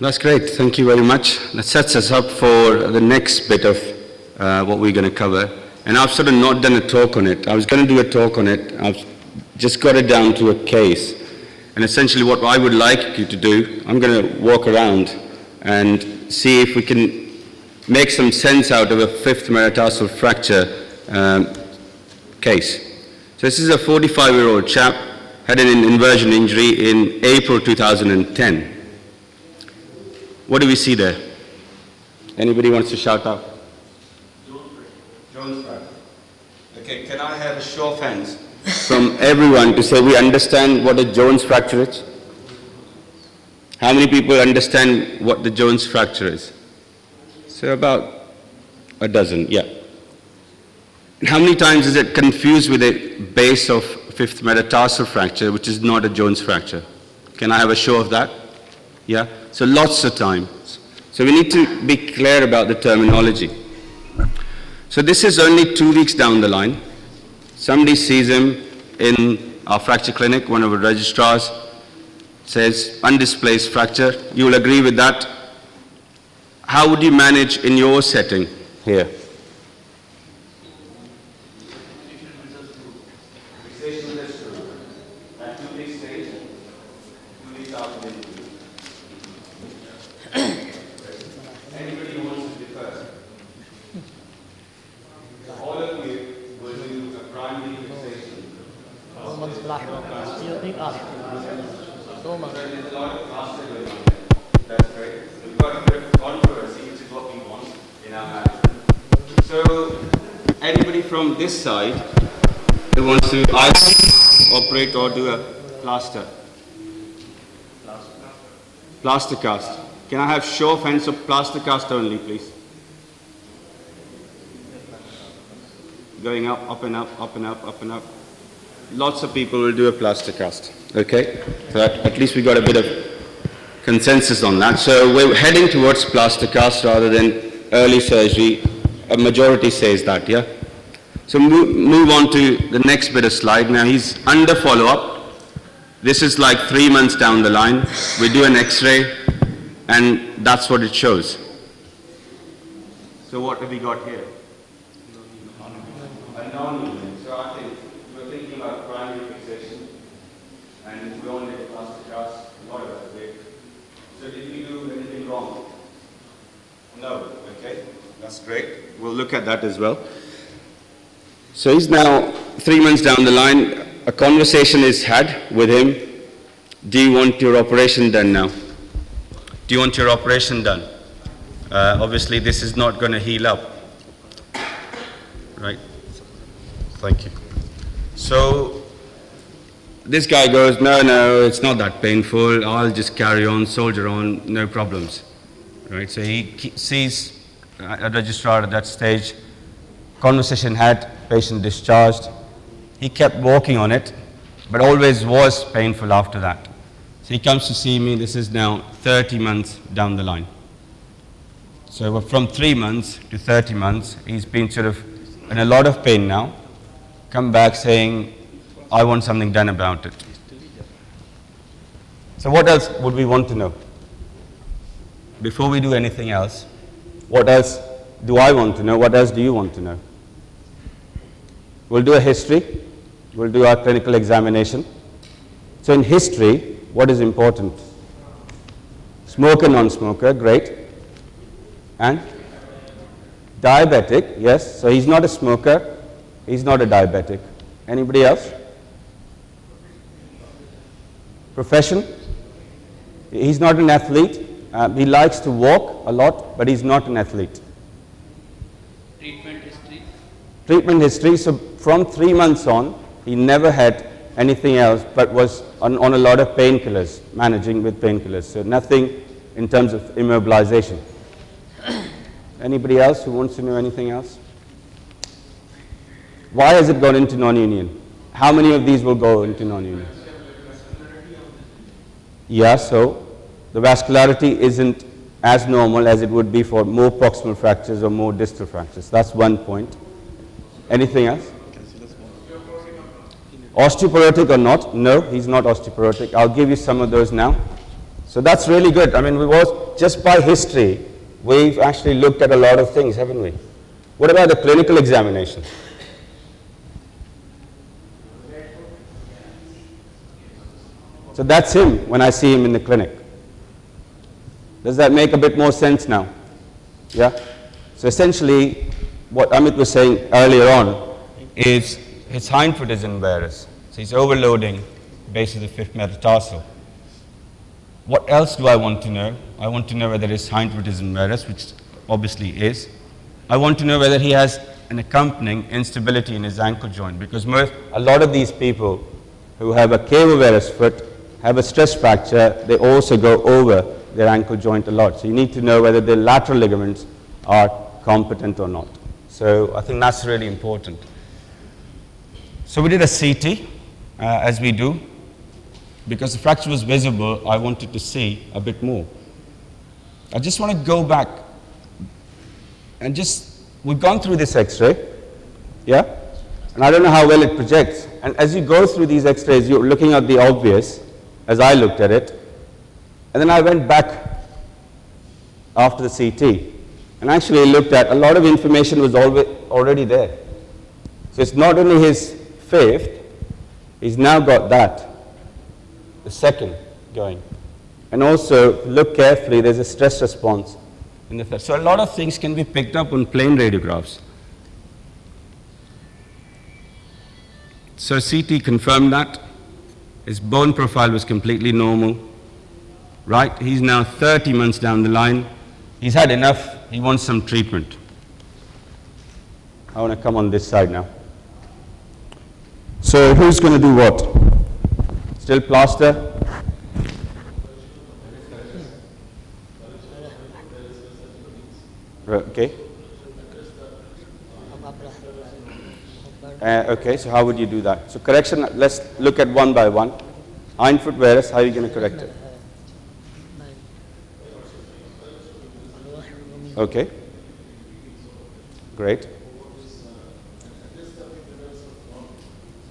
That's great. Thank you very much. That sets us up for the next bit of what we're going to cover. And I've sort of not done a talk on it. I was going to do a talk on it. I've just got it down to a case. And essentially what I would like you to do, I'm going to walk around and see if we can make some sense out of a fifth metatarsal fracture case. So this is a 45-year-old chap, had an inversion injury in April 2010. What do we see there? Anybody wants to shout out? Jones fracture. Okay, can I have a show of hands from everyone to say we understand what a Jones fracture is? How many people understand what the Jones fracture is? So about a dozen, yeah. How many times is it confused with a base of fifth metatarsal fracture, which is not a Jones fracture? Can I have a show of that? Yeah? So lots of times. So we need to be clear about the terminology. So this is only 2 weeks down the line. Somebody sees him in our fracture clinic, one of our registrars, says undisplaced fracture. You will agree with that. How would you manage in your setting here? So, anybody from this side who wants to either operate or do a plaster? Plaster cast. Can I have show of hands of plaster cast only, please? Going up and up, up and up, up and up. Lots of people will do a plaster cast. Okay? So at least we got a bit of consensus on that. So we're heading towards plaster cast rather than early surgery. A majority says that, yeah? So move on to the next bit of slide. Now he's under follow-up. This is like 3 months down the line. We do an X-ray, and that's what it shows. So what have we got here? A non-union. So I think we're thinking about primary fixation, and we only did a plaster cast, whatever. So did we do anything wrong? No. Okay. That's great. We'll look at that as well. So he's now 3 months down the line. A conversation is had with him. Do you want your operation done now? Do you want your operation done? Obviously, this is not going to heal up. Right? Thank you. So this guy goes, no, it's not that painful. I'll just carry on, soldier on, no problems. Right? So he sees a registrar at that stage. Conversation had, patient discharged. He kept working on it, but always was painful after that. So he comes to see me. This is now 30 months down the line. So from 3 months to 30 months, he's been sort of in a lot of pain now. Come back saying, I want something done about it. So what else would we want to know? Before we do anything else, what else do I want to know? What else do you want to know? We'll do a history. We'll do our clinical examination. So in history, what is important? Smoker, non-smoker, great. And diabetic, yes. So he's not a smoker. He's not a diabetic. Anybody else? Profession? He's not an athlete. He likes to walk a lot, but he's not an athlete. Treatment history? Treatment history. So from 3 months on, he never had anything else, but was on a lot of painkillers, managing with painkillers. So nothing in terms of immobilization. Anybody else who wants to know anything else? Why has it gone into non-union? How many of these will go into non-union? Yeah, so the vascularity isn't as normal as it would be for more proximal fractures or more distal fractures. That's one point. Anything else? Osteoporotic or not? No, he's not osteoporotic. I'll give you some of those now. So that's really good. I mean, just by history, we've actually looked at a lot of things, haven't we? What about the clinical examination? So that's him when I see him in the clinic. Does that make a bit more sense now? Yeah? So essentially, what Amit was saying earlier on is his hind foot is in varus. So he's overloading base of the fifth metatarsal. What else do I want to know? I want to know whether his hind foot is in varus, which obviously is. I want to know whether he has an accompanying instability in his ankle joint, because a lot of these people who have a cavo-varus foot have a stress fracture, they also go over their ankle joint a lot. So you need to know whether the lateral ligaments are competent or not. So I think that's really important. So we did a CT, as we do. Because the fracture was visible, I wanted to see a bit more. I just want to go back and we've gone through this X-ray, yeah? And I don't know how well it projects. And as you go through these X-rays, you're looking at the obvious, as I looked at it. And then I went back after the CT and actually looked at a lot of information was already there. So it's not only his fifth, he's now got that, the second going. And also, look carefully, there's a stress response in the third. So a lot of things can be picked up on plain radiographs. So CT confirmed that. His bone profile was completely normal. Right, he's now 30 months down the line. He's had enough, he wants some treatment. I want to come on this side now. So who's going to do what? Still plaster? Okay. Okay, so how would you do that? So correction, let's look at one by one. Hindfoot varus, how are you going to correct it? Okay. Great.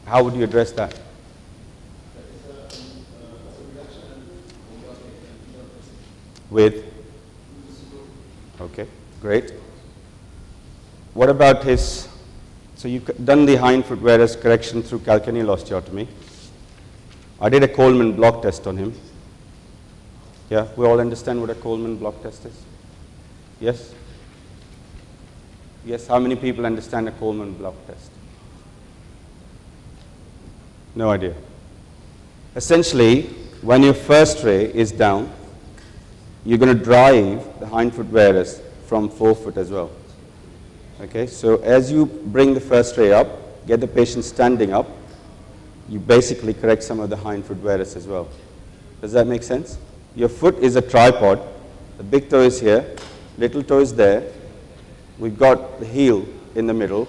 How would you address that? With? Okay, great. What about his, so you've done the hindfoot varus correction through calcaneal osteotomy. I did a Coleman block test on him. Yeah, we all understand what a Coleman block test is? Yes? Yes, how many people understand a Coleman block test? No idea. Essentially, when your first ray is down, you're going to drive the hindfoot varus from forefoot as well. Okay, so as you bring the first ray up, get the patient standing up, you basically correct some of the hindfoot varus as well. Does that make sense? Your foot is a tripod. The big toe is here, little toe is there. We've got the heel in the middle,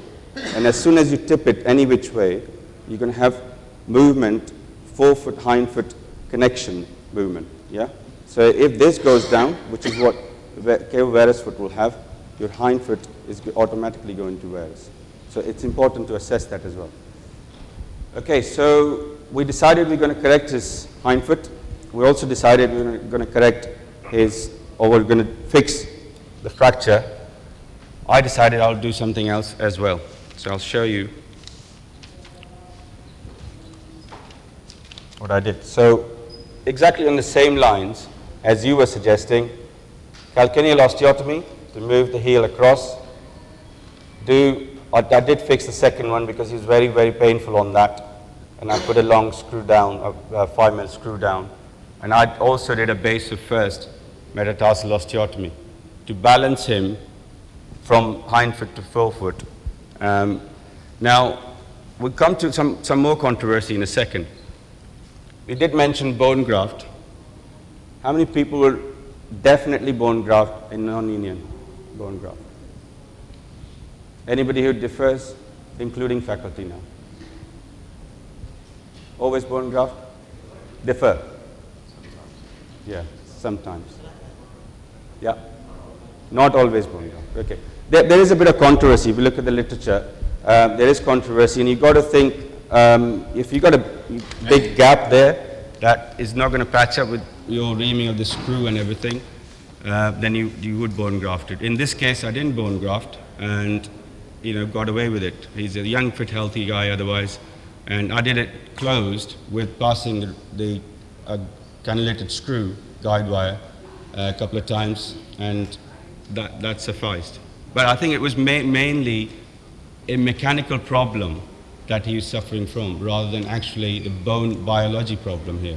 and as soon as you tip it any which way, you're going to have movement, forefoot, hindfoot connection movement. Yeah. So if this goes down, which is what cave varus foot will have, your hindfoot is automatically going to varus. So it's important to assess that as well. Okay, so we decided we're going to correct his hindfoot. We also decided we're going to correct his, or we're going to fix the fracture. I decided I'll do something else as well. So I'll show you what I did. So exactly on the same lines as you were suggesting, calcaneal osteotomy to move the heel across. I did fix the second one because he was very, very painful on that. And I put a long screw down, a 5mm screw down. And I also did a base of first metatarsal osteotomy to balance him from hindfoot to forefoot. Now, we'll come to some more controversy in a second. We did mention bone graft. How many people will definitely bone graft in non-union bone graft? Anybody who differs, including faculty now? Always bone graft? Differ? Yeah, sometimes. Yeah, not always bone graft. Okay. There is a bit of controversy. If you look at the literature, there is controversy, and you've got to think, if you've got a big gap there that is not going to patch up with your reaming of the screw and everything, then you would bone graft it. In this case, I didn't bone graft, and got away with it. He's a young, fit, healthy guy otherwise, and I did it closed with passing the cannulated screw guide wire a couple of times, and that sufficed. But I think it was mainly a mechanical problem that he was suffering from, rather than actually the bone biology problem here.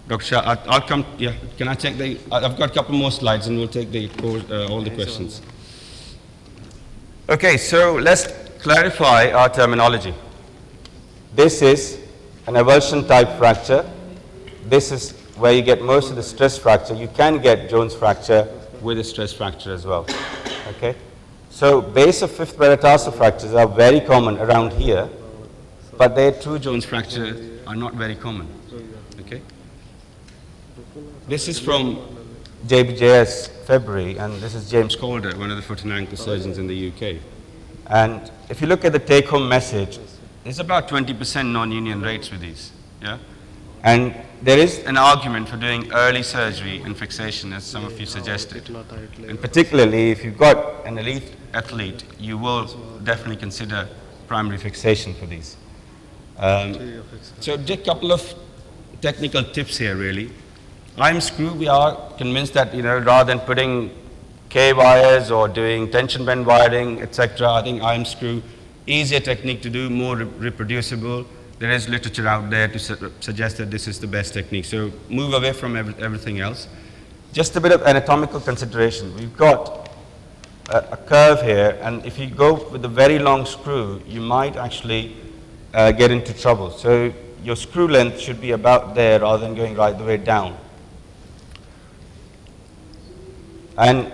Dr. Shah, I'll come, yeah, can I take I've got a couple more slides and we'll take all the questions. Okay, so let's clarify our terminology. This is an avulsion type fracture. This is where you get most of the stress fracture. You can get Jones fracture with a stress fracture as well. Okay? So base of fifth metatarsal fractures are very common around here, but their true Jones fractures are not very common. Okay? This is from JBJS February, and this is James Calder, one of the foot and ankle surgeons in the UK. And if you look at the take-home message, there's about 20% non-union rates with these. Yeah? And there is an argument for doing early surgery and fixation, as some of you suggested. And particularly if you've got an elite athlete, you will definitely consider primary fixation for these. So just a couple of technical tips here, really. IM screw, we are convinced that, rather than putting K wires or doing tension bend wiring, etc., I think IM screw, easier technique to do, more reproducible. There is literature out there to suggest that this is the best technique. So move away from everything else. Just a bit of anatomical consideration. We've got a curve here, and if you go with a very long screw, you might actually get into trouble. So your screw length should be about there rather than going right the way down. And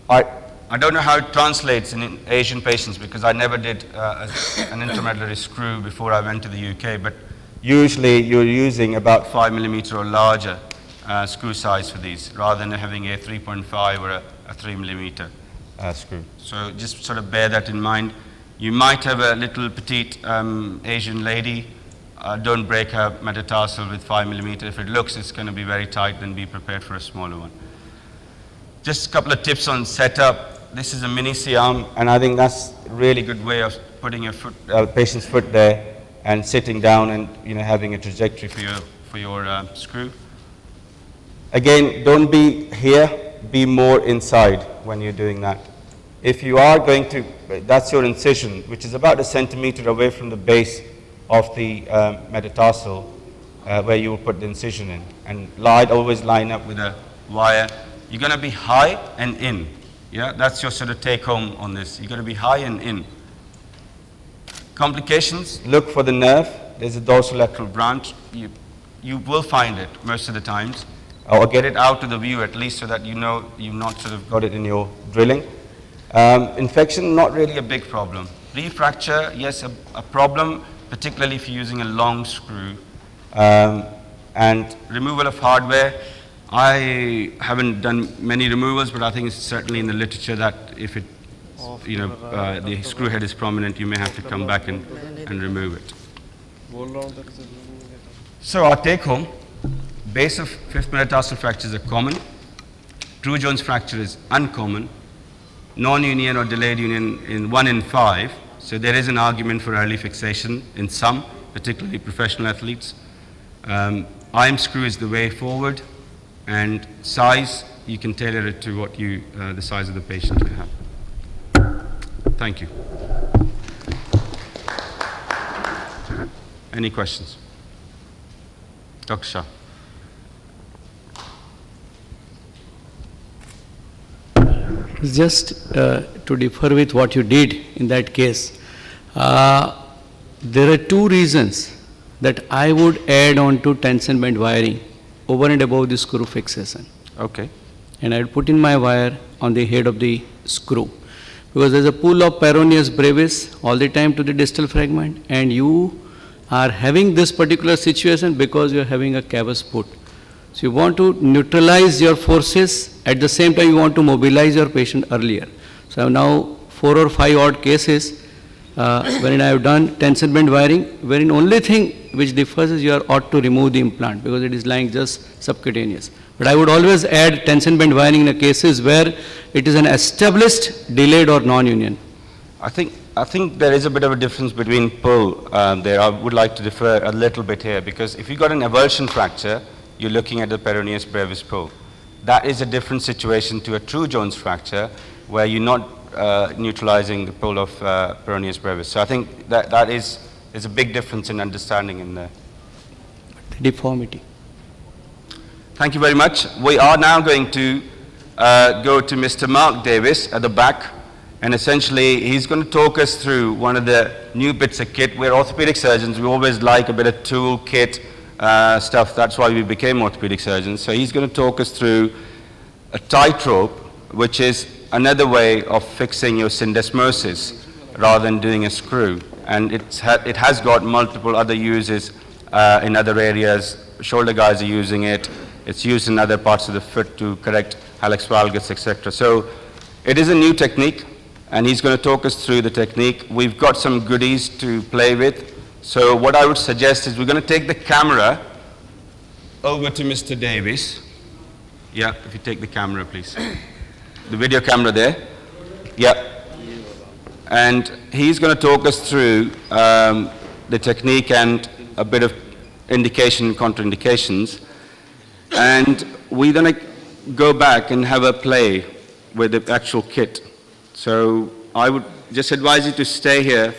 I don't know how it translates in Asian patients because I never did an intermedullary screw before I went to the UK, but usually you're using about 5 millimeter or larger screw size for these rather than having a 3.5 or a 3 millimeter screw. So just sort of bear that in mind. You might have a little petite Asian lady. Don't break her metatarsal with 5 millimeter. If it looks it's going to be very tight, then be prepared for a smaller one. Just a couple of tips on setup. This is a mini C-arm, and I think that's a really good way of putting your patient's foot there and sitting down and having a trajectory for your screw. Again, don't be here, be more inside when you're doing that. If you are going to, that's your incision, which is about 1 centimeter away from the base of the metatarsal where you will put the incision in. And always line up with a wire. You're going to be high and in. Yeah, that's your sort of take home on this. You're going to be high and in. Complications, look for the nerve. There's a dorsolateral branch. You will find it most of the times. Or get it out of the view at least so that you know you've not sort of got it in your drilling. Infection, not really a big problem. Refracture, yes, a problem, particularly if you're using a long screw. And removal of hardware. I haven't done many removals, but I think it's certainly in the literature that if it, the screw head is prominent, you may have to come back and remove it. So our take home, base of fifth metatarsal fractures are common. True Jones fracture is uncommon. Non-union or delayed union in 1 in 5. So there is an argument for early fixation in some, particularly professional athletes. IM screw is the way forward. And size, you can tailor it to what the size of the patient you have. Thank you. Any questions? Dr. Shah. Just to differ with what you did in that case, there are two reasons that I would add on to tension band wiring over and above the screw fixation. Okay. And I would put in my wire on the head of the screw. Because there's a pull of peroneus brevis all the time to the distal fragment, and you are having this particular situation because you are having a cavus foot. So you want to neutralize your forces, at the same time you want to mobilize your patient earlier. So I have now 4 or 5 odd cases wherein I have done tension band wiring, wherein only thing which differs is you are ought to remove the implant because it is lying just subcutaneous. But I would always add tension band wiring in the cases where it is an established delayed or non-union. I think there is a bit of a difference between pull there. I would like to differ a little bit here because if you got an avulsion fracture, you're looking at the peroneus brevis pull. That is a different situation to a true Jones fracture where you're not neutralizing the pull of peroneus brevis. So I think that is a big difference in understanding in there. Deformity. Thank you very much. We are now going to go to Mr. Mark Davis at the back, and essentially he's going to talk us through one of the new bits of kit. We're orthopedic surgeons. We always like a bit of tool kit stuff. That's why we became orthopedic surgeons. So he's going to talk us through a tightrope, which is another way of fixing your syndesmosis rather than doing a screw. And it has got multiple other uses in other areas. Shoulder guys are using it. It's used in other parts of the foot to correct hallux valgus, etc. So it is a new technique, and he's going to talk us through the technique. We've got some goodies to play with. So what I would suggest is we're going to take the camera over to Mr. Davis. Yeah, if you take the camera, please. The video camera there. Yeah. And he's going to talk us through the technique and a bit of indication and contraindications. And we're going to go back and have a play with the actual kit. So I would just advise you to stay here